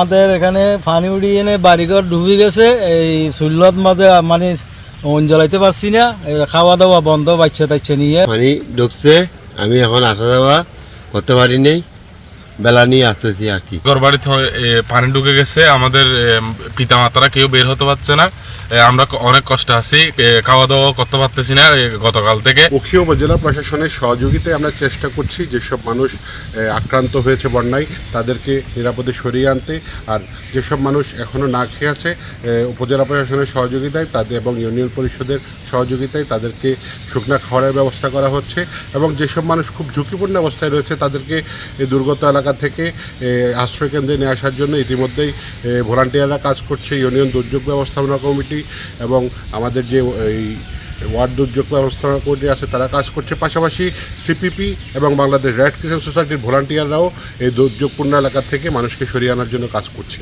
আমাদের এখানে পানি উড়িয়ে এনে বাড়িঘর ডুবে গেছে, এই সুল্লত মাঝে মানে জ্বালাইতে পারছি না, খাওয়া দাওয়া বন্ধ, বাচ্চা টাচ্চা নিয়ে পানি ঢুকছে, আমি এখন আসা যাওয়া করতে পারি নেই, বেলা নিয়ে আসতেছি আর কি। ঘর বাড়িতে পানি ঢুকে গেছে, আমাদের পিতা মাতারা কেউ বের হতে পারছে না, আমরা অনেক কষ্ট আছি, খাওয়া দাওয়া করতে পারতেছি না গতকাল থেকে। উখিয়া উপজেলা প্রশাসনের সহযোগিতায় আমরা চেষ্টা করছি যেসব মানুষ আক্রান্ত হয়েছে বন্যায় তাদেরকে নিরাপদে সরিয়ে আনতে, আর যেসব মানুষ এখনও না খেয়ে আছে উপজেলা প্রশাসনের সহযোগিতায় তাদের এবং ইউনিয়ন পরিষদের সহযোগিতায় তাদেরকে শুকনা খাওয়ার ব্যবস্থা করা হচ্ছে, এবং যেসব মানুষ খুব ঝুঁকিপূর্ণ অবস্থায় রয়েছে তাদেরকে এই দুর্গত এলাকা থেকে আশ্রয়কেন্দ্রে নিয়ে আসার জন্য ইতিমধ্যেই ভলান্টিয়াররা কাজ করছে। ইউনিয়ন দুর্যোগ ব্যবস্থাপনা কমিটি এবং আমাদের যে এই ওয়ার্ড দুর্যোগ ব্যবস্থাপনা কমিটি আছে তারা কাজ করছে, পাশাপাশি সিপিপি এবং বাংলাদেশ রেড ক্রিসেন্ট সোসাইটির ভলান্টিয়াররাও এই দুর্যোগপূর্ণ এলাকা থেকে মানুষকে সরিয়ে আনার জন্য কাজ করছে।